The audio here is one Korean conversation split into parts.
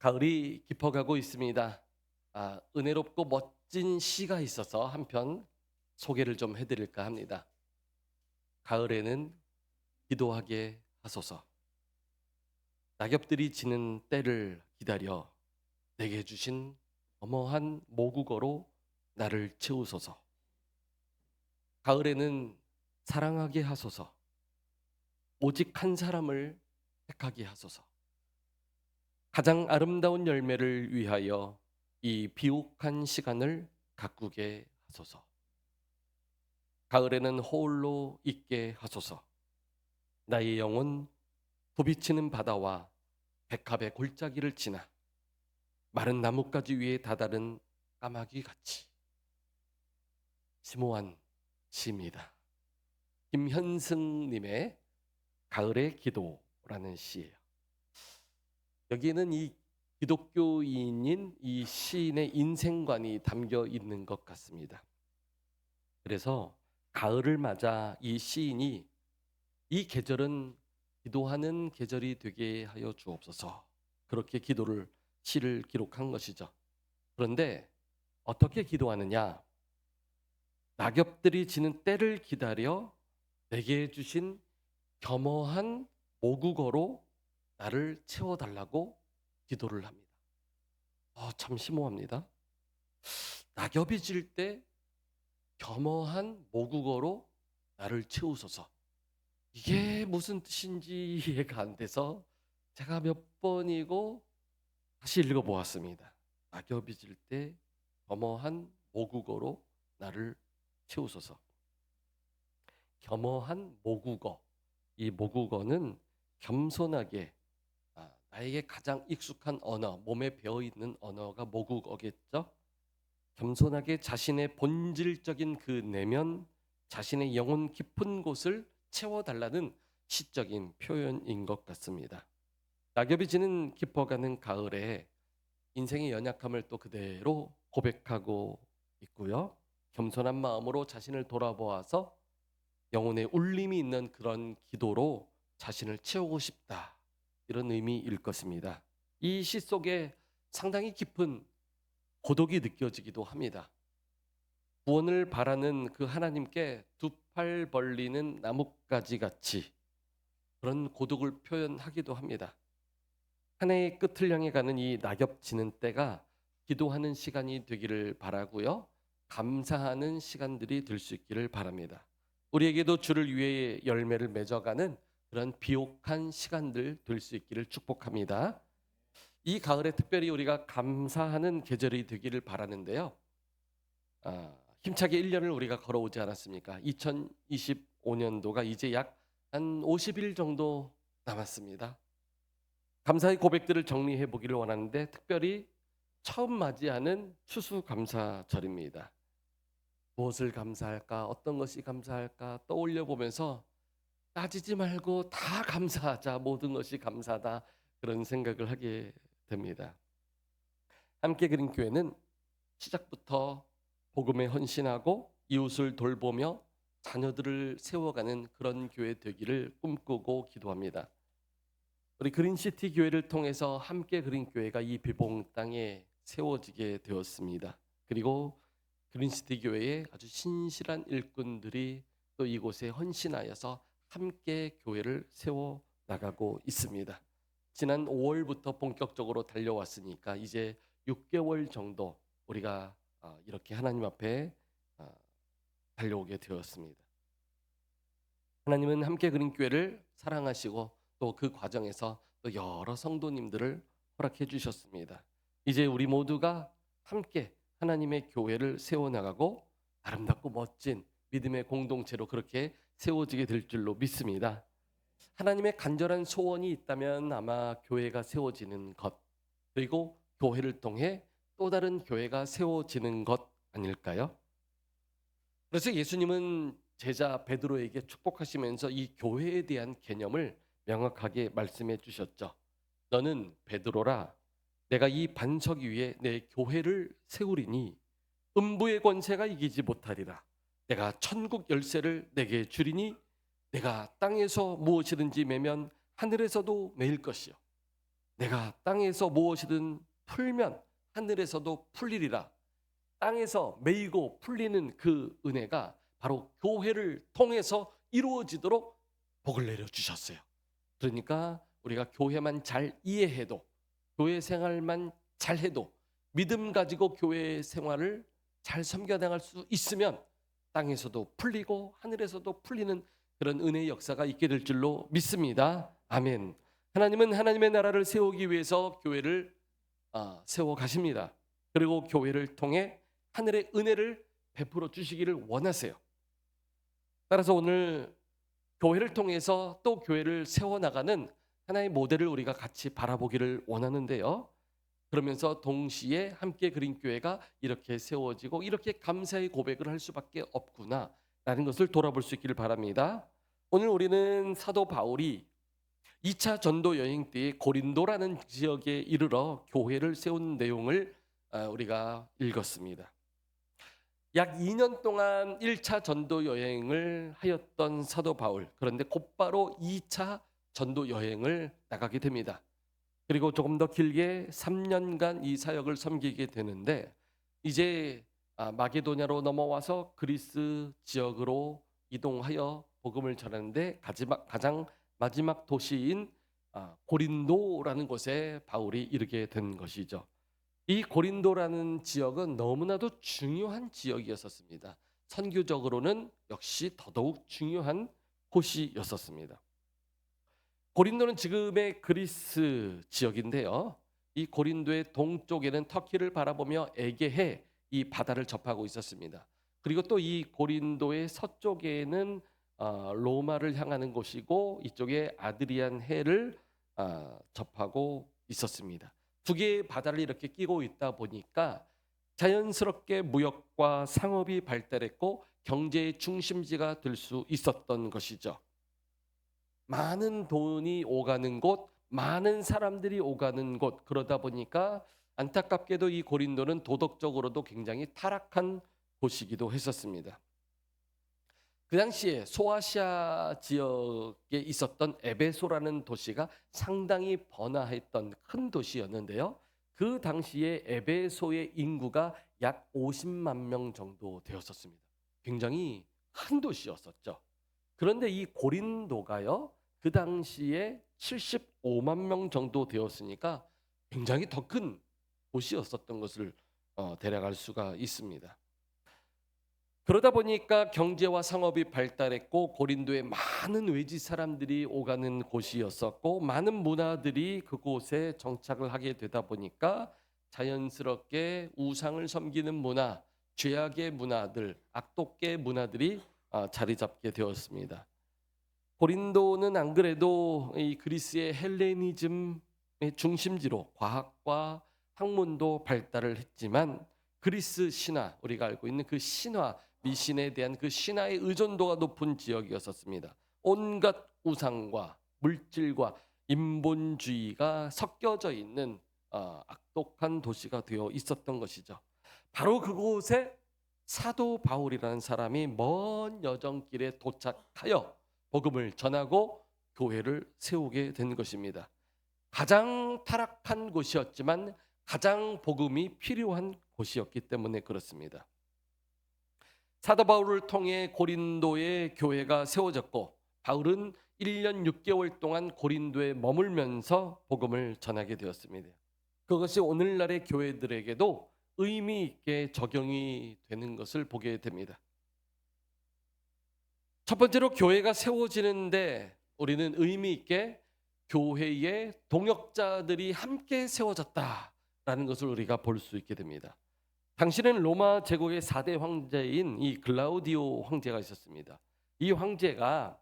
가을이 깊어가고 있습니다. 은혜롭고 멋진 시가 있어서 한 편 소개를 좀 해드릴까 합니다. 가을에는 기도하게 하소서. 낙엽들이 지는 때를 기다려 내게 주신 어머한 모국어로 나를 채우소서. 가을에는 사랑하게 하소서. 오직 한 사람을 택하게 하소서. 가장 아름다운 열매를 위하여 이 비옥한 시간을 가꾸게 하소서. 가을에는 홀로 있게 하소서. 나의 영혼 부비치는 바다와 백합의 골짜기를 지나 마른 나뭇가지 위에 다다른 까마귀 같이. 심오한 시입니다. 김현승님의 가을의 기도라는 시예요. 여기에는 이 기독교인인 이 시인의 인생관이 담겨 있는 것 같습니다. 그래서 가을을 맞아 이 시인이 이 계절은 기도하는 계절이 되게 하여 주옵소서, 그렇게 시를 기록한 것이죠. 그런데 어떻게 기도하느냐? 낙엽들이 지는 때를 기다려 내게 주신 겸허한 모국어로 나를 채워달라고 기도를 합니다. 참 심오합니다. 낙엽이 질 때 겸허한 모국어로 나를 채우소서. 이게 무슨 뜻인지 이해가 안 돼서 제가 몇 번이고 다시 읽어보았습니다. 낙엽이 질 때 겸허한 모국어로 나를 채우소서. 겸허한 모국어. 이 모국어는 겸손하게, 나에게 가장 익숙한 언어, 몸에 배어있는 언어가 모국어겠죠. 겸손하게 자신의 본질적인 그 내면, 자신의 영혼 깊은 곳을 채워달라는 시적인 표현인 것 같습니다. 낙엽이 지는 깊어가는 가을에 인생의 연약함을 또 그대로 고백하고 있고요. 겸손한 마음으로 자신을 돌아보아서 영혼에 울림이 있는 그런 기도로 자신을 채우고 싶다, 이런 의미일 것입니다. 이 시 속에 상당히 깊은 고독이 느껴지기도 합니다. 구원을 바라는 그 하나님께 두 팔 벌리는 나뭇가지 같이 그런 고독을 표현하기도 합니다. 한 해의 끝을 향해 가는 이 낙엽 지는 때가 기도하는 시간이 되기를 바라고요. 감사하는 시간들이 될 수 있기를 바랍니다. 우리에게도 주를 위해 열매를 맺어가는 그런 비옥한 시간들 될 수 있기를 축복합니다. 이 가을에 특별히 우리가 감사하는 계절이 되기를 바라는데요. 힘차게 1년을 우리가 걸어오지 않았습니까? 2025년도가 이제 약 한 50일 정도 남았습니다. 감사의 고백들을 정리해 보기를 원하는데, 특별히 처음 맞이하는 추수감사절입니다. 무엇을 감사할까? 어떤 것이 감사할까? 떠올려 보면서 따지지 말고 다 감사하자. 모든 것이 감사다. 그런 생각을 하게 됩니다. 함께 그린 교회는 시작부터 복음에 헌신하고 이웃을 돌보며 자녀들을 세워가는 그런 교회 되기를 꿈꾸고 기도합니다. 우리 그린시티 교회를 통해서 함께 그린 교회가 이 비봉 땅에 세워지게 되었습니다. 그리고 그린시티 교회의 아주 신실한 일꾼들이 또 이곳에 헌신하여서 함께 교회를 세워 나가고 있습니다. 지난 5월부터 본격적으로 달려왔으니까 이제 6개월 정도 우리가 이렇게 하나님 앞에 달려오게 되었습니다. 하나님은 함께 그린 교회를 사랑하시고 또 그 과정에서 또 여러 성도님들을 허락해 주셨습니다. 이제 우리 모두가 함께 하나님의 교회를 세워나가고 아름답고 멋진 믿음의 공동체로 그렇게 세워지게 될 줄로 믿습니다. 하나님의 간절한 소원이 있다면 아마 교회가 세워지는 것, 그리고 교회를 통해 또 다른 교회가 세워지는 것 아닐까요? 그래서 예수님은 제자 베드로에게 축복하시면서 이 교회에 대한 개념을 명확하게 말씀해 주셨죠. 너는 베드로라, 내가 이 반석 위에 내 교회를 세우리니 음부의 권세가 이기지 못하리라. 내가 천국 열쇠를 내게 주리니 내가 땅에서 무엇이든지 매면 하늘에서도 매일 것이요, 내가 땅에서 무엇이든 풀면 하늘에서도 풀리리라. 땅에서 매이고 풀리는 그 은혜가 바로 교회를 통해서 이루어지도록 복을 내려 주셨어요. 그러니까 우리가 교회만 잘 이해해도, 교회 생활만 잘해도, 믿음 가지고 교회 생활을 잘 섬겨나갈 수 있으면 땅에서도 풀리고 하늘에서도 풀리는 그런 은혜의 역사가 있게 될 줄로 믿습니다. 아멘. 하나님은 하나님의 나라를 세우기 위해서 교회를 세워 가십니다. 그리고 교회를 통해 하늘의 은혜를 베풀어 주시기를 원하세요. 따라서 오늘 교회를 통해서 또 교회를 세워나가는 하나의 모델을 우리가 같이 바라보기를 원하는데요. 그러면서 동시에 함께 그린 교회가 이렇게 세워지고 이렇게 감사의 고백을 할 수밖에 없구나라는 것을 돌아볼 수 있기를 바랍니다. 오늘 우리는 사도 바울이 2차 전도 여행 때 고린도라는 지역에 이르러 교회를 세운 내용을 우리가 읽었습니다. 약 2년 동안 1차 전도 여행을 하였던 사도 바울, 그런데 곧바로 2차 전도 여행을 나가게 됩니다. 그리고 조금 더 길게 3년간 이 사역을 섬기게 되는데, 이제 마게도냐로 넘어와서 그리스 지역으로 이동하여 복음을 전하는데 가장 마지막 도시인 고린도라는 곳에 바울이 이르게 된 것이죠. 이 고린도라는 지역은 너무나도 중요한 지역이었습니다. 선교적으로는 역시 더더욱 중요한 곳이었습니다. 고린도는 지금의 그리스 지역인데요. 이 고린도의 동쪽에는 터키를 바라보며 에게해 이 바다를 접하고 있었습니다. 그리고 또 이 고린도의 서쪽에는 로마를 향하는 곳이고 이쪽에 아드리안 해를 접하고 있었습니다. 두 개의 바다를 이렇게 끼고 있다 보니까 자연스럽게 무역과 상업이 발달했고 경제의 중심지가 될 수 있었던 것이죠. 많은 돈이 오가는 곳, 많은 사람들이 오가는 곳, 그러다 보니까 안타깝게도 이 고린도는 도덕적으로도 굉장히 타락한 곳이기도 했었습니다. 그 당시에 소아시아 지역에 있었던 에베소라는 도시가 상당히 번화했던 큰 도시였는데요. 그 당시에 에베소의 인구가 약 50만 명 정도 되었었습니다. 굉장히 큰 도시였었죠. 그런데 이 고린도가요, 그 당시에 75만 명 정도 되었으니까 굉장히 더 큰 도시였었던 것을 대략 알 수가 있습니다. 그러다 보니까 경제와 상업이 발달했고 고린도에 많은 외지 사람들이 오가는 곳이었었고 많은 문화들이 그곳에 정착을 하게 되다 보니까 자연스럽게 우상을 섬기는 문화, 죄악의 문화들, 악독의 문화들이 자리 잡게 되었습니다. 고린도는 안 그래도 이 그리스의 헬레니즘의 중심지로 과학과 학문도 발달을 했지만 그리스 신화, 우리가 알고 있는 그 신화, 미신에 대한 그 신화의 의존도가 높은 지역이었습니다. 온갖 우상과 물질과 인본주의가 섞여져 있는 악독한 도시가 되어 있었던 것이죠. 바로 그곳에 사도 바울이라는 사람이 먼 여정길에 도착하여 복음을 전하고 교회를 세우게 된 것입니다. 가장 타락한 곳이었지만 가장 복음이 필요한 곳이었기 때문에 그렇습니다. 사도 바울을 통해 고린도의 교회가 세워졌고 바울은 1년 6개월 동안 고린도에 머물면서 복음을 전하게 되었습니다. 그것이 오늘날의 교회들에게도 의미 있게 적용이 되는 것을 보게 됩니다. 첫 번째로 교회가 세워지는데 우리는 의미 있게 교회의 동역자들이 함께 세워졌다라는 것을 우리가 볼 수 있게 됩니다. 당시는 로마 제국의 4대 황제인 이 글라우디오 황제가 있었습니다. 이 황제가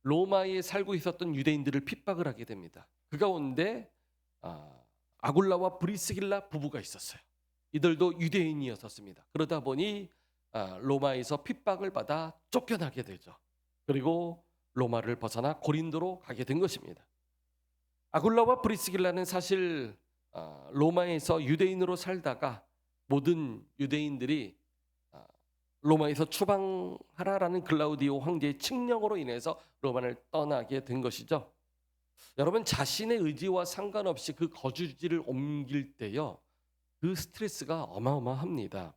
로마에 살고 있었던 유대인들을 핍박을 하게 됩니다. 그 가운데 아굴라와 브리스길라 부부가 있었어요. 이들도 유대인이었습니다. 그러다 보니 로마에서 핍박을 받아 쫓겨나게 되죠. 그리고 로마를 벗어나 고린도로 가게 된 것입니다. 아굴라와 브리스길라는 사실 로마에서 유대인으로 살다가 모든 유대인들이 로마에서 추방하라라는 글라우디오 황제의 칙령으로 인해서 로마를 떠나게 된 것이죠. 여러분 자신의 의지와 상관없이 그 거주지를 옮길 때요. 그 스트레스가 어마어마합니다.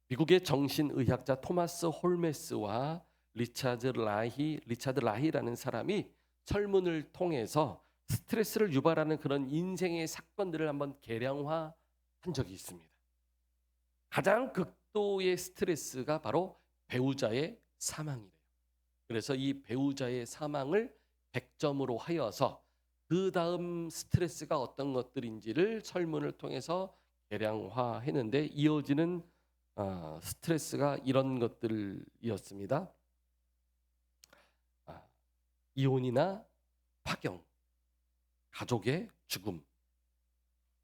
미국의 정신의학자 토마스 홀메스와 리차드 라히라는 사람이 설문을 통해서 스트레스를 유발하는 그런 인생의 사건들을 한번 계량화한 적이 있습니다. 가장 극도의 스트레스가 바로 배우자의 사망이래요. 그래서 이 배우자의 사망을 100점으로 하여서 그 다음 스트레스가 어떤 것들인지를 설문을 통해서 계량화했는데 이어지는 스트레스가 이런 것들이었습니다. 이혼이나 파경, 가족의 죽음,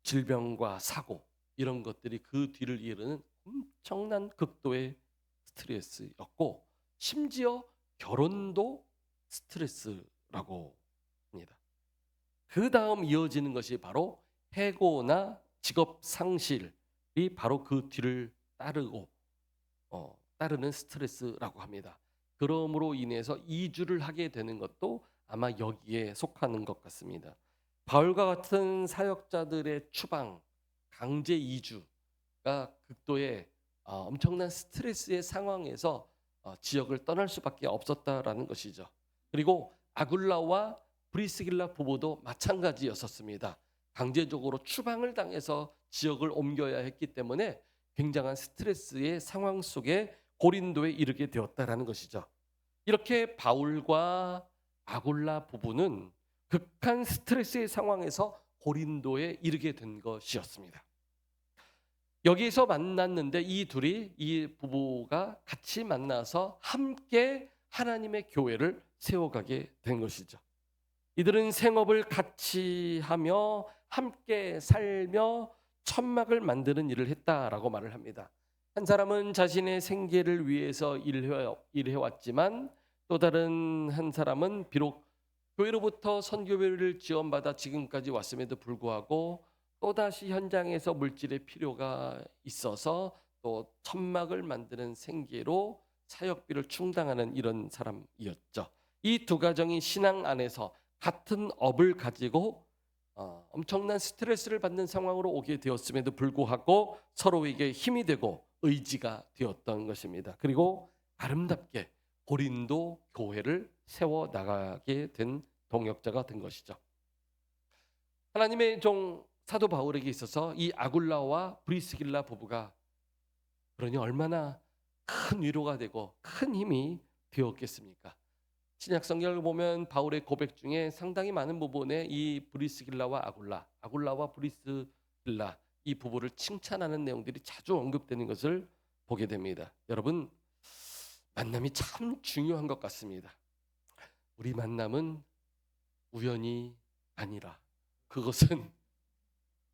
질병과 사고 이런 것들이 그 뒤를 이르는 엄청난 극도의 스트레스였고 심지어 결혼도 스트레스라고 합니다. 그 다음 이어지는 것이 바로 해고나 직업 상실이 바로 그 뒤를 따르는 스트레스라고 합니다. 그러므로 인해서 이주를 하게 되는 것도 아마 여기에 속하는 것 같습니다. 바울과 같은 사역자들의 추방, 강제 이주가 극도의 엄청난 스트레스의 상황에서 지역을 떠날 수밖에 없었다라는 것이죠. 그리고 아굴라와 브리스길라 부부도 마찬가지였었습니다. 강제적으로 추방을 당해서 지역을 옮겨야 했기 때문에 굉장한 스트레스의 상황 속에 고린도에 이르게 되었다라는 것이죠. 이렇게 바울과 아굴라 부부는 극한 스트레스의 상황에서 고린도에 이르게 된 것이었습니다. 여기서 만났는데 이 부부가 같이 만나서 함께 하나님의 교회를 세워가게 된 것이죠. 이들은 생업을 같이 하며 함께 살며 천막을 만드는 일을 했다라고 말을 합니다. 한 사람은 자신의 생계를 위해서 일해왔지만 또 다른 한 사람은 비록 교회로부터 선교회를 지원받아 지금까지 왔음에도 불구하고 또다시 현장에서 물질의 필요가 있어서 또 천막을 만드는 생계로 사역비를 충당하는 이런 사람이었죠. 이 두 가정이 신앙 안에서 같은 업을 가지고 엄청난 스트레스를 받는 상황으로 오게 되었음에도 불구하고 서로에게 힘이 되고 의지가 되었던 것입니다. 그리고 아름답게 고린도 교회를 세워 나가게 된 동역자가 된 것이죠. 하나님의 종 사도 바울에게 있어서 이 아굴라와 브리스길라 부부가 그러니 얼마나 큰 위로가 되고 큰 힘이 되었겠습니까? 신약 성경을 보면 바울의 고백 중에 상당히 많은 부분에 이 브리스길라와 아굴라와 브리스길라 이 부부를 칭찬하는 내용들이 자주 언급되는 것을 보게 됩니다. 여러분, 만남이 참 중요한 것 같습니다. 우리 만남은 우연이 아니라 그것은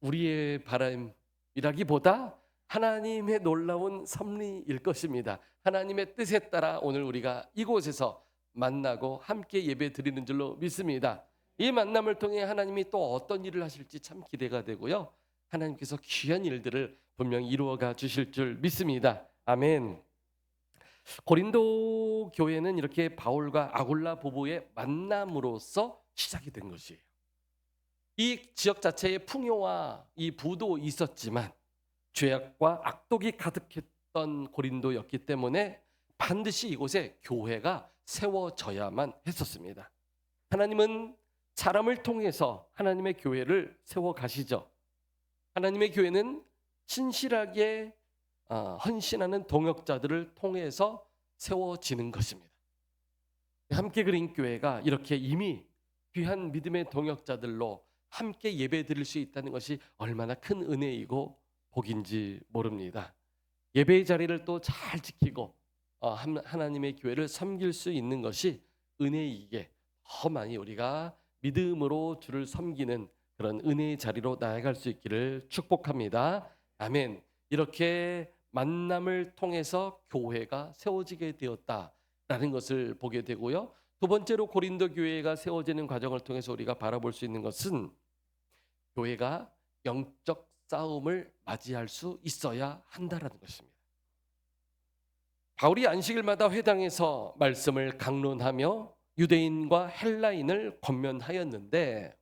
우리의 바람이라기보다 하나님의 놀라운 섭리일 것입니다. 하나님의 뜻에 따라 오늘 우리가 이곳에서 만나고 함께 예배 드리는 줄로 믿습니다. 이 만남을 통해 하나님이 또 어떤 일을 하실지 참 기대가 되고요. 하나님께서 귀한 일들을 분명히 이루어가 주실 줄 믿습니다. 아멘. 고린도 교회는 이렇게 바울과 아굴라 부부의 만남으로서 시작이 된 것이에요. 이 지역 자체에 풍요와 이 부도 있었지만 죄악과 악독이 가득했던 고린도였기 때문에 반드시 이곳에 교회가 세워져야만 했었습니다. 하나님은 사람을 통해서 하나님의 교회를 세워 가시죠. 하나님의 교회는 신실하게 헌신하는 동역자들을 통해서 세워지는 것입니다. 함께 그린 교회가 이렇게 이미 귀한 믿음의 동역자들로 함께 예배 드릴 수 있다는 것이 얼마나 큰 은혜이고 복인지 모릅니다. 예배의 자리를 또 잘 지키고 하나님의 교회를 섬길 수 있는 것이 은혜이기에 더 많이 우리가 믿음으로 주를 섬기는 그런 은혜의 자리로 나아갈 수 있기를 축복합니다. 아멘. 이렇게 만남을 통해서 교회가 세워지게 되었다라는 것을 보게 되고요. 두 번째로 고린도 교회가 세워지는 과정을 통해서 우리가 바라볼 수 있는 것은 교회가 영적 싸움을 맞이할 수 있어야 한다라는 것입니다. 바울이 안식일마다 회당에서 말씀을 강론하며 유대인과 헬라인을 권면하였는데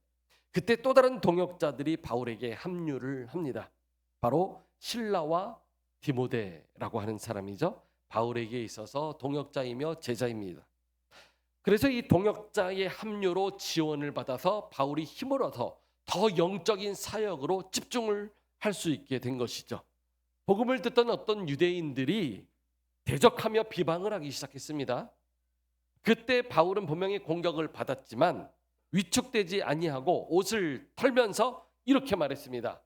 그때 또 다른 동역자들이 바울에게 합류를 합니다. 바로 실라와 디모데라고 하는 사람이죠. 바울에게 있어서 동역자이며 제자입니다. 그래서 이 동역자의 합류로 지원을 받아서 바울이 힘을 얻어 더 영적인 사역으로 집중을 할 수 있게 된 것이죠. 복음을 듣던 어떤 유대인들이 대적하며 비방을 하기 시작했습니다. 그때 바울은 분명히 공격을 받았지만 위축되지 아니하고 옷을 털면서 이렇게 말했습니다.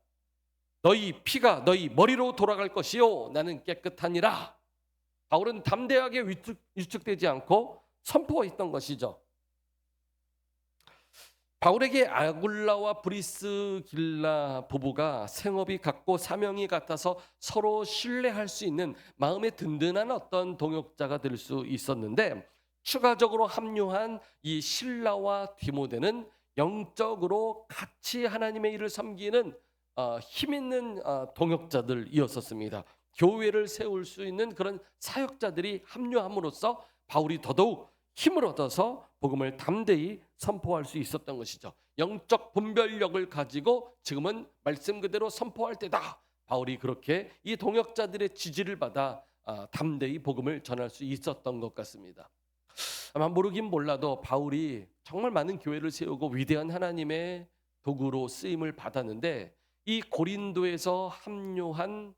너희 피가 너희 머리로 돌아갈 것이요 나는 깨끗하니라. 바울은 담대하게 위축되지 않고 선포했던 것이죠. 바울에게 아굴라와 브리스길라 부부가 생업이 같고 사명이 같아서 서로 신뢰할 수 있는 마음의 든든한 어떤 동역자가 될 수 있었는데 추가적으로 합류한 이 실라와 디모데는 영적으로 같이 하나님의 일을 섬기는 힘 있는 동역자들이었었습니다. 교회를 세울 수 있는 그런 사역자들이 합류함으로써 바울이 더더욱 힘을 얻어서 복음을 담대히 선포할 수 있었던 것이죠. 영적 분별력을 가지고 지금은 말씀 그대로 선포할 때다. 바울이 그렇게 이 동역자들의 지지를 받아 담대히 복음을 전할 수 있었던 것 같습니다. 아마 모르긴 몰라도 바울이 정말 많은 교회를 세우고 위대한 하나님의 도구로 쓰임을 받았는데 이 고린도에서 합류한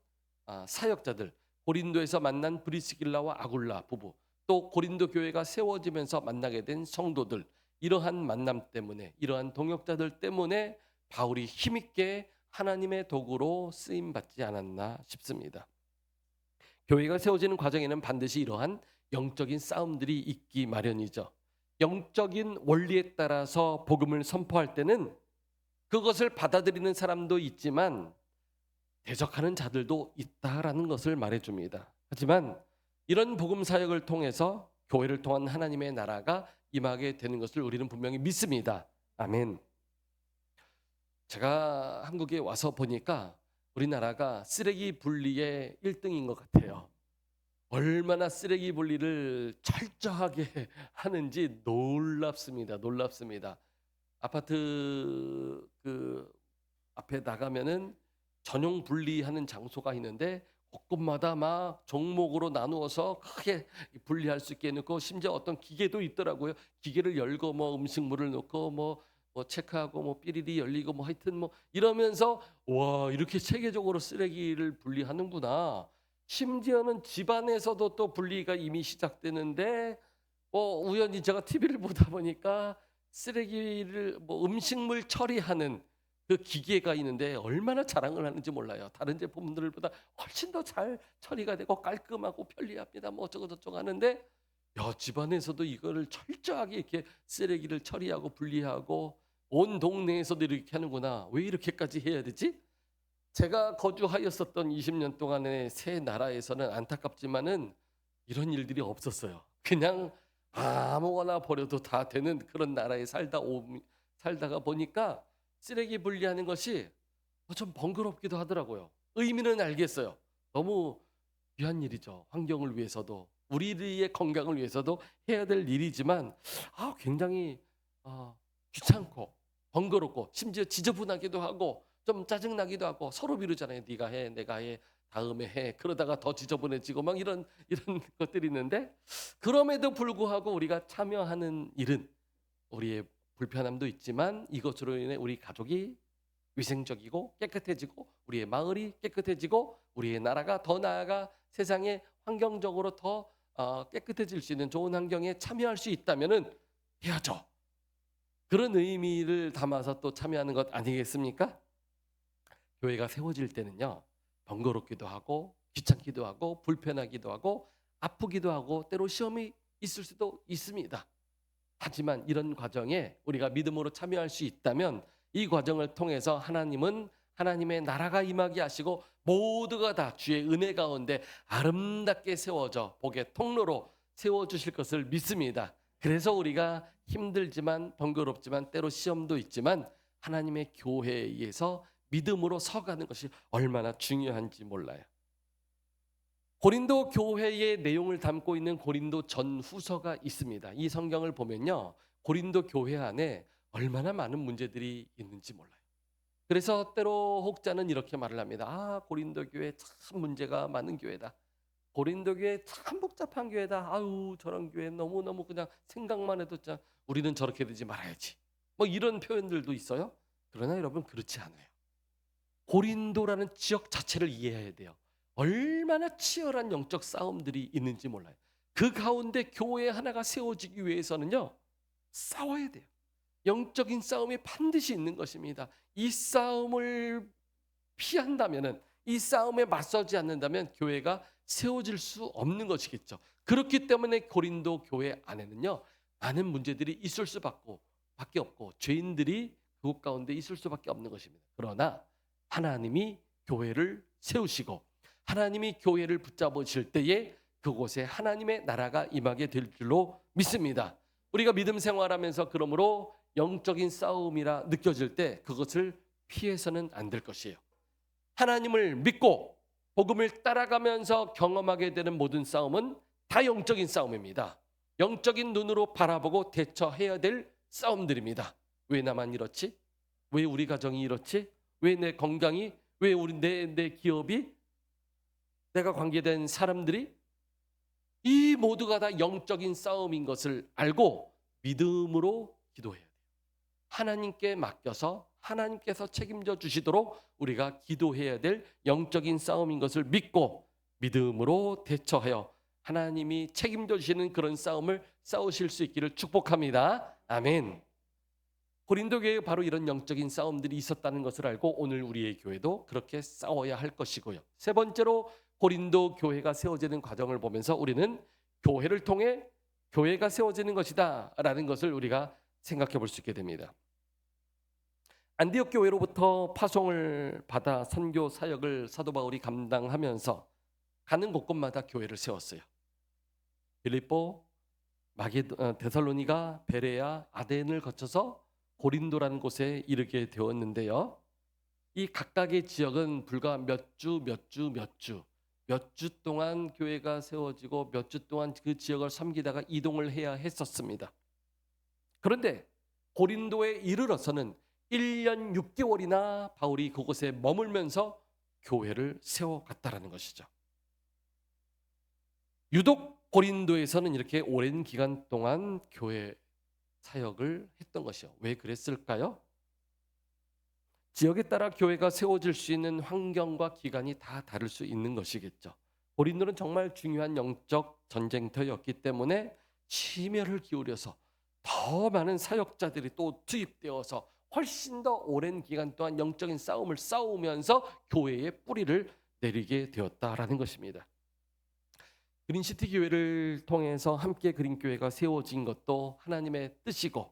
사역자들, 고린도에서 만난 브리스길라와 아굴라 부부, 또 고린도 교회가 세워지면서 만나게 된 성도들, 이러한 만남 때문에, 이러한 동역자들 때문에 바울이 힘있게 하나님의 도구로 쓰임 받지 않았나 싶습니다. 교회가 세워지는 과정에는 반드시 이러한 영적인 싸움들이 있기 마련이죠. 영적인 원리에 따라서 복음을 선포할 때는 그것을 받아들이는 사람도 있지만 대적하는 자들도 있다라는 것을 말해줍니다. 하지만 이런 복음 사역을 통해서 교회를 통한 하나님의 나라가 임하게 되는 것을 우리는 분명히 믿습니다. 아멘. 제가 한국에 와서 보니까 우리나라가 쓰레기 분리의 1등인 것 같아요. 얼마나 쓰레기 분리를 철저하게 하는지 놀랍습니다. 놀랍습니다. 아파트 그 앞에 나가면은 전용 분리하는 장소가 있는데 곳곳마다 막 종목으로 나누어서 크게 분리할 수 있게 해놓고 심지어 어떤 기계도 있더라고요. 기계를 열고 뭐 음식물을 넣고 뭐 체크하고 뭐 삐리리 열리고 뭐 하여튼 뭐 이러면서 와 이렇게 체계적으로 쓰레기를 분리하는구나. 심지어는 집안에서도 또 분리가 이미 시작되는데 우연히 제가 TV를 보다 보니까 쓰레기를 음식물 처리하는 그 기계가 있는데 얼마나 자랑을 하는지 몰라요. 다른 제품들보다 훨씬 더 잘 처리가 되고 깔끔하고 편리합니다. 뭐 어쩌고 저쩌고 하는데 집안에서도 이거를 철저하게 이렇게 쓰레기를 처리하고 분리하고 온 동네에서도 이렇게 하는구나. 왜 이렇게까지 해야 되지? 제가 거주하였었던 20년 동안의 새 나라에서는 안타깝지만은 이런 일들이 없었어요. 그냥 아무거나 버려도 다 되는 그런 나라에 살다가 보니까 쓰레기 분리하는 것이 좀 번거롭기도 하더라고요. 의미는 알겠어요. 너무 귀한 일이죠. 환경을 위해서도 우리의 건강을 위해서도 해야 될 일이지만 굉장히 귀찮고 번거롭고 심지어 지저분하기도 하고 좀 짜증나기도 하고 서로 미루잖아요. 네가 해, 내가 해, 다음에 해. 그러다가 더 지저분해지고 막 이런 것들이 있는데 그럼에도 불구하고 우리가 참여하는 일은 우리의 불편함도 있지만 이것으로 인해 우리 가족이 위생적이고 깨끗해지고 우리의 마을이 깨끗해지고 우리의 나라가 더 나아가 세상에 환경적으로 더 깨끗해질 수 있는 좋은 환경에 참여할 수 있다면은 해야죠. 그런 의미를 담아서 또 참여하는 것 아니겠습니까? 교회가 세워질 때는요. 번거롭기도 하고 귀찮기도 하고 불편하기도 하고 아프기도 하고 때로 시험이 있을 수도 있습니다. 하지만 이런 과정에 우리가 믿음으로 참여할 수 있다면 이 과정을 통해서 하나님은 하나님의 나라가 임하게 하시고 모두가 다 주의 은혜 가운데 아름답게 세워져 복의 통로로 세워주실 것을 믿습니다. 그래서 우리가 힘들지만 번거롭지만 때로 시험도 있지만 하나님의 교회에 의해서 믿음으로 서가는 것이 얼마나 중요한지 몰라요. 고린도 교회의 내용을 담고 있는 고린도 전후서가 있습니다. 이 성경을 보면요, 고린도 교회 안에 얼마나 많은 문제들이 있는지 몰라요. 그래서 때로 혹자는 이렇게 말을 합니다. 아, 고린도 교회 참 문제가 많은 교회다. 고린도 교회 참 복잡한 교회다. 아유, 저런 교회 너무너무 그냥 생각만 해도 참 우리는 저렇게 되지 말아야지. 뭐 이런 표현들도 있어요. 그러나 여러분, 그렇지 않아요. 고린도라는 지역 자체를 이해해야 돼요. 얼마나 치열한 영적 싸움들이 있는지 몰라요. 그 가운데 교회 하나가 세워지기 위해서는요, 싸워야 돼요. 영적인 싸움이 반드시 있는 것입니다. 이 싸움을 피한다면은, 이 싸움에 맞서지 않는다면 교회가 세워질 수 없는 것이겠죠. 그렇기 때문에 고린도 교회 안에는요, 많은 문제들이 있을 수밖에 없고 죄인들이 그곳 가운데 있을 수밖에 없는 것입니다. 그러나 하나님이 교회를 세우시고 하나님이 교회를 붙잡으실 때에 그곳에 하나님의 나라가 임하게 될 줄로 믿습니다. 우리가 믿음 생활하면서 그러므로 영적인 싸움이라 느껴질 때 그것을 피해서는 안 될 것이에요. 하나님을 믿고 복음을 따라가면서 경험하게 되는 모든 싸움은 다 영적인 싸움입니다. 영적인 눈으로 바라보고 대처해야 될 싸움들입니다. 왜 나만 이렇지? 왜 우리 가정이 이렇지? 왜 내 건강이? 왜 내 기업이? 내가 관계된 사람들이? 이 모두가 다 영적인 싸움인 것을 알고 믿음으로 기도해야 돼요. 하나님께 맡겨서 하나님께서 책임져 주시도록 우리가 기도해야 될 영적인 싸움인 것을 믿고 믿음으로 대처하여 하나님이 책임져 주시는 그런 싸움을 싸우실 수 있기를 축복합니다. 아멘. 고린도 교회에 바로 이런 영적인 싸움들이 있었다는 것을 알고 오늘 우리의 교회도 그렇게 싸워야 할 것이고요. 세 번째로 고린도 교회가 세워지는 과정을 보면서 우리는 교회를 통해 교회가 세워지는 것이다 라는 것을 우리가 생각해 볼 수 있게 됩니다. 안디옥 교회로부터 파송을 받아 선교 사역을 사도 바울이 감당하면서 가는 곳곳마다 교회를 세웠어요. 빌립보, 데살로니가, 베레아, 아덴을 거쳐서 고린도라는 곳에 이르게 되었는데요. 이 각각의 지역은 불과 몇 주 동안 교회가 세워지고 몇 주 동안 그 지역을 섬기다가 이동을 해야 했었습니다. 그런데 고린도에 이르러서는 1년 6개월이나 바울이 그곳에 머물면서 교회를 세워갔다라는 것이죠. 유독 고린도에서는 이렇게 오랜 기간 동안 교회 사역을 했던 것이요. 왜 그랬을까요? 지역에 따라 교회가 세워질 수 있는 환경과 기간이 다 다를 수 있는 것이겠죠. 고린도는 정말 중요한 영적 전쟁터였기 때문에 심혈을 기울여서 더 많은 사역자들이 또 투입되어서 훨씬 더 오랜 기간 동안 영적인 싸움을 싸우면서 교회의 뿌리를 내리게 되었다라는 것입니다. 그린시티 교회를 통해서 함께 그린교회가 세워진 것도 하나님의 뜻이고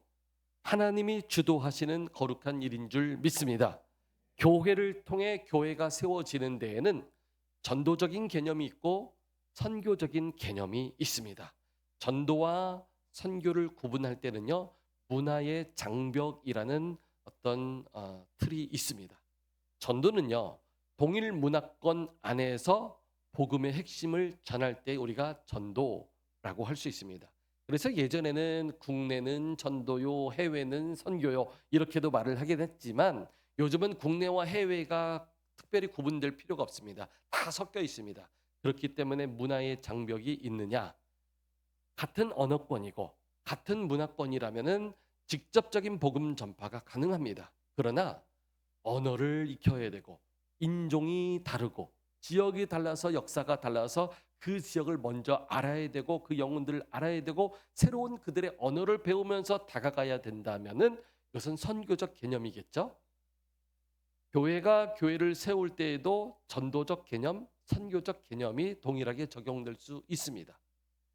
하나님이 주도하시는 거룩한 일인 줄 믿습니다. 교회를 통해 교회가 세워지는 데에는 전도적인 개념이 있고 선교적인 개념이 있습니다. 전도와 선교를 구분할 때는요, 문화의 장벽이라는 어떤 틀이 있습니다. 전도는요, 동일 문화권 안에서 복음의 핵심을 전할 때 우리가 전도라고 할 수 있습니다. 그래서 예전에는 국내는 전도요, 해외는 선교요 이렇게도 말을 하긴 했지만 요즘은 국내와 해외가 특별히 구분될 필요가 없습니다. 다 섞여 있습니다. 그렇기 때문에 문화의 장벽이 있느냐? 같은 언어권이고 같은 문화권이라면은 직접적인 복음 전파가 가능합니다. 그러나 언어를 익혀야 되고 인종이 다르고 지역이 달라서 역사가 달라서 그 지역을 먼저 알아야 되고 그 영혼들을 알아야 되고 새로운 그들의 언어를 배우면서 다가가야 된다면은 이것은 선교적 개념이겠죠. 교회가 교회를 세울 때에도 전도적 개념, 선교적 개념이 동일하게 적용될 수 있습니다.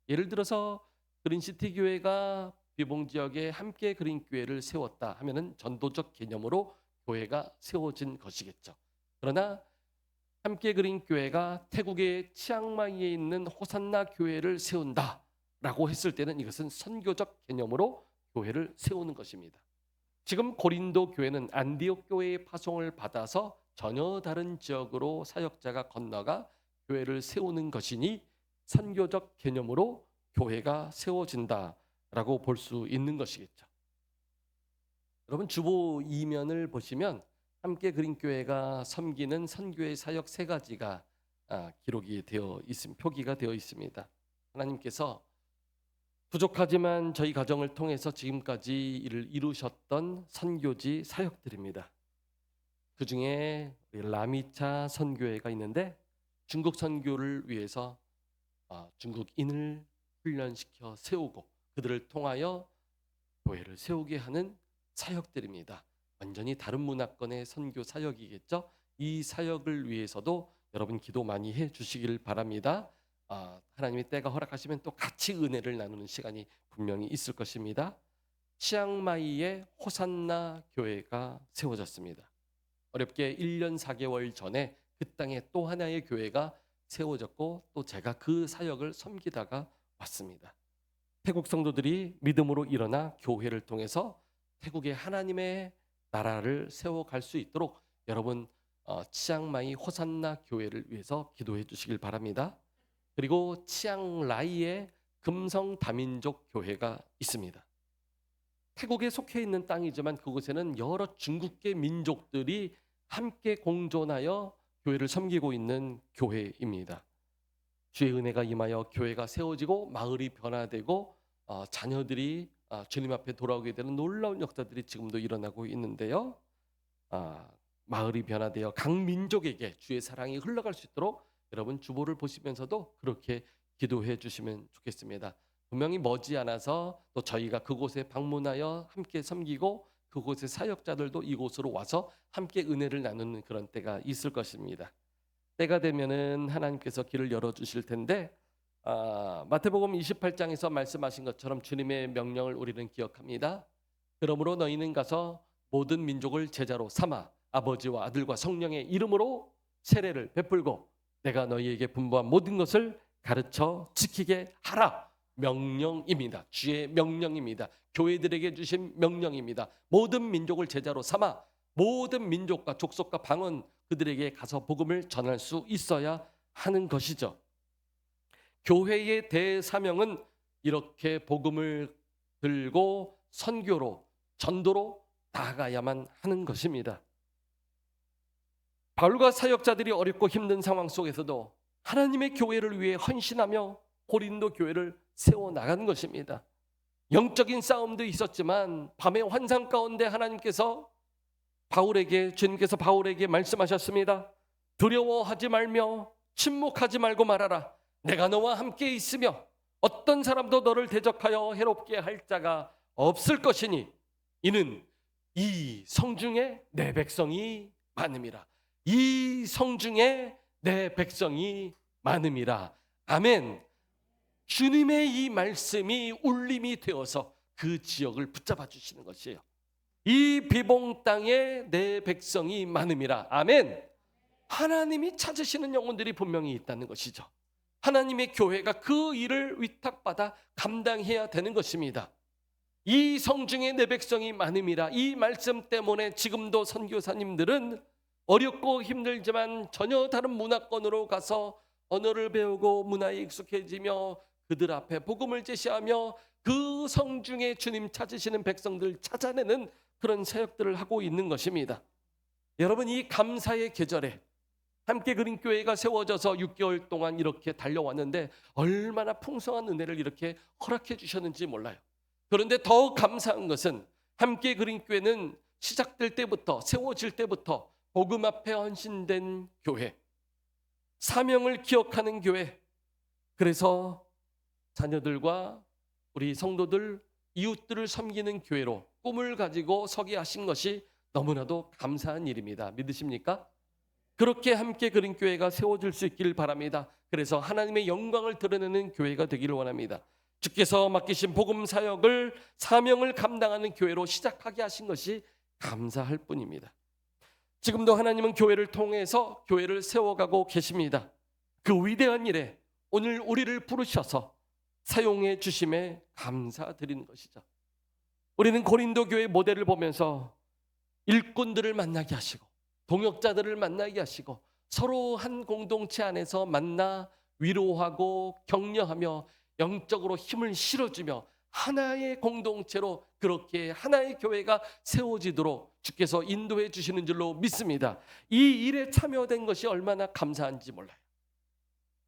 예를 들어서 그린시티 교회가 비봉 지역에 함께 그린 교회를 세웠다 하면은 전도적 개념으로 교회가 세워진 것이겠죠. 그러나 함께 그린 교회가 태국의 치앙마이에 있는 호산나 교회를 세운다라고 했을 때는 이것은 선교적 개념으로 교회를 세우는 것입니다. 지금 고린도 교회는 안디옥 교회의 파송을 받아서 전혀 다른 지역으로 사역자가 건너가 교회를 세우는 것이니 선교적 개념으로 교회가 세워진다라고 볼 수 있는 것이겠죠. 여러분 주보 2면을 보시면 함께 그린 교회가 섬기는 선교의 사역 세 가지가 기록이 되어 있습니다. 표기가 되어 있습니다. 하나님께서 부족하지만 저희 가정을 통해서 지금까지 이를 이루셨던 선교지 사역들입니다. 그 중에 라미차 선교회가 있는데 중국 선교를 위해서 중국인을 훈련시켜 세우고 그들을 통하여 교회를 세우게 하는 사역들입니다. 완전히 다른 문화권의 선교 사역이겠죠. 이 사역을 위해서도 여러분 기도 많이 해주시길 바랍니다. 하나님이 때가 허락하시면 또 같이 은혜를 나누는 시간이 분명히 있을 것입니다. 치앙마이의 호산나 교회가 세워졌습니다. 어렵게 1년 4개월 전에 그 땅에 또 하나의 교회가 세워졌고 또 제가 그 사역을 섬기다가 왔습니다. 태국 성도들이 믿음으로 일어나 교회를 통해서 태국의 하나님의 나라를 세워갈 수 있도록 여러분 치앙마이 호산나 교회를 위해서 기도해 주시길 바랍니다. 그리고 치앙라이에 금성 다민족 교회가 있습니다. 태국에 속해 있는 땅이지만 그곳에는 여러 중국계 민족들이 함께 공존하여 교회를 섬기고 있는 교회입니다. 주의 은혜가 임하여 교회가 세워지고 마을이 변화되고 자녀들이 주님 앞에 돌아오게 되는 놀라운 역사들이 지금도 일어나고 있는데요. 마을이 변화되어 각 민족에게 주의 사랑이 흘러갈 수 있도록 여러분 주보를 보시면서도 그렇게 기도해 주시면 좋겠습니다. 분명히 머지않아서 또 저희가 그곳에 방문하여 함께 섬기고 그곳의 사역자들도 이곳으로 와서 함께 은혜를 나누는 그런 때가 있을 것입니다. 때가 되면은 하나님께서 길을 열어주실 텐데 마태복음 28장에서 말씀하신 것처럼 주님의 명령을 우리는 기억합니다. 그러므로 너희는 가서 모든 민족을 제자로 삼아 아버지와 아들과 성령의 이름으로 세례를 베풀고 내가 너희에게 분부한 모든 것을 가르쳐 지키게 하라. 명령입니다. 주의 명령입니다. 교회들에게 주신 명령입니다. 모든 민족을 제자로 삼아 모든 민족과 족속과 방언 그들에게 가서 복음을 전할 수 있어야 하는 것이죠. 교회의 대사명은 이렇게 복음을 들고 선교로 전도로 나아가야만 하는 것입니다. 바울과 사역자들이 어렵고 힘든 상황 속에서도 하나님의 교회를 위해 헌신하며 고린도 교회를 세워나가는 것입니다. 영적인 싸움도 있었지만 밤의 환상 가운데 하나님께서 주님께서 바울에게 말씀하셨습니다. 두려워하지 말며 침묵하지 말고 말하라. 내가 너와 함께 있으며 어떤 사람도 너를 대적하여 해롭게 할 자가 없을 것이니 이는 이 성중에 내 백성이 많음이라. 이 성중에 내 백성이 많음이라. 아멘. 주님의 이 말씀이 울림이 되어서 그 지역을 붙잡아 주시는 것이에요. 이 비봉 땅에 내 백성이 많음이라. 아멘. 하나님이 찾으시는 영혼들이 분명히 있다는 것이죠. 하나님의 교회가 그 일을 위탁받아 감당해야 되는 것입니다. 이 성중에 내 백성이 많음이라. 이 말씀 때문에 지금도 선교사님들은 어렵고 힘들지만 전혀 다른 문화권으로 가서 언어를 배우고 문화에 익숙해지며 그들 앞에 복음을 제시하며 그 성중에 주님 찾으시는 백성들 찾아내는 그런 사역들을 하고 있는 것입니다. 여러분 이 감사의 계절에 함께 그린 교회가 세워져서 6개월 동안 이렇게 달려왔는데 얼마나 풍성한 은혜를 이렇게 허락해 주셨는지 몰라요. 그런데 더 감사한 것은 함께 그린 교회는 시작될 때부터 세워질 때부터 복음 앞에 헌신된 교회, 사명을 기억하는 교회, 그래서 자녀들과 우리 성도들, 이웃들을 섬기는 교회로 꿈을 가지고 서게 하신 것이 너무나도 감사한 일입니다. 믿으십니까? 그렇게 함께 그린 교회가 세워질 수 있기를 바랍니다. 그래서 하나님의 영광을 드러내는 교회가 되기를 원합니다. 주께서 맡기신 복음 사역을 사명을 감당하는 교회로 시작하게 하신 것이 감사할 뿐입니다. 지금도 하나님은 교회를 통해서 교회를 세워가고 계십니다. 그 위대한 일에 오늘 우리를 부르셔서 사용해 주심에 감사드리는 것이죠. 우리는 고린도 교회 모델을 보면서 일꾼들을 만나게 하시고 동역자들을 만나게 하시고 서로 한 공동체 안에서 만나 위로하고 격려하며 영적으로 힘을 실어주며 하나의 공동체로 그렇게 하나의 교회가 세워지도록 주께서 인도해 주시는 줄로 믿습니다. 이 일에 참여된 것이 얼마나 감사한지 몰라요.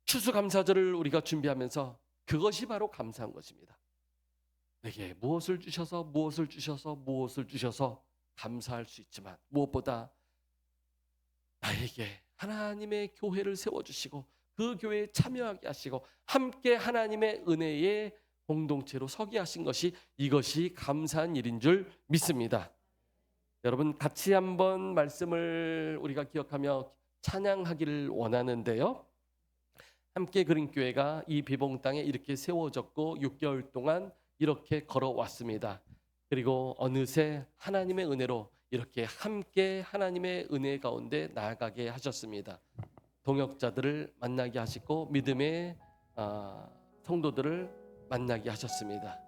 추수감사절을 우리가 준비하면서 그것이 바로 감사한 것입니다. 내게 무엇을 주셔서 무엇을 주셔서 무엇을 주셔서 감사할 수 있지만 무엇보다 나에게 하나님의 교회를 세워주시고 그 교회에 참여하게 하시고 함께 하나님의 은혜의 공동체로 서게 하신 것이 이것이 감사한 일인 줄 믿습니다. 여러분 같이 한번 말씀을 우리가 기억하며 찬양하기를 원하는데요. 함께 그린 교회가 이 비봉 땅에 이렇게 세워졌고 6개월 동안 이렇게 걸어왔습니다. 그리고 어느새 하나님의 은혜로 이렇게 함께 하나님의 은혜 가운데 나아가게 하셨습니다. 동역자들을 만나게 하시고 믿음의 성도들을 만나게 하셨습니다.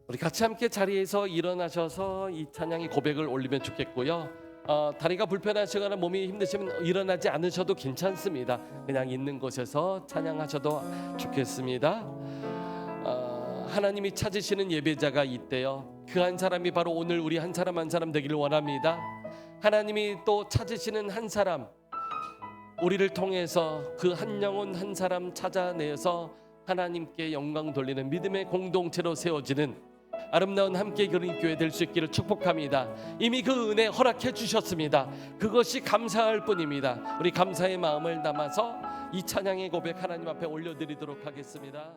우리 같이 함께 자리에서 일어나셔서 이 찬양의 고백을 올리면 좋겠고요. 다리가 불편하시거나 몸이 힘드시면 일어나지 않으셔도 괜찮습니다. 그냥 있는 곳에서 찬양하셔도 좋겠습니다. 하나님이 찾으시는 예배자가 있대요. 그 한 사람이 바로 오늘 우리 한 사람 한 사람 되기를 원합니다. 하나님이 또 찾으시는 한 사람, 우리를 통해서 그 한 영혼 한 사람 찾아내서 하나님께 영광 돌리는 믿음의 공동체로 세워지는 아름다운 함께 그린 교회 될 수 있기를 축복합니다. 이미 그 은혜 허락해 주셨습니다. 그것이 감사할 뿐입니다. 우리 감사의 마음을 담아서 이 찬양의 고백 하나님 앞에 올려드리도록 하겠습니다.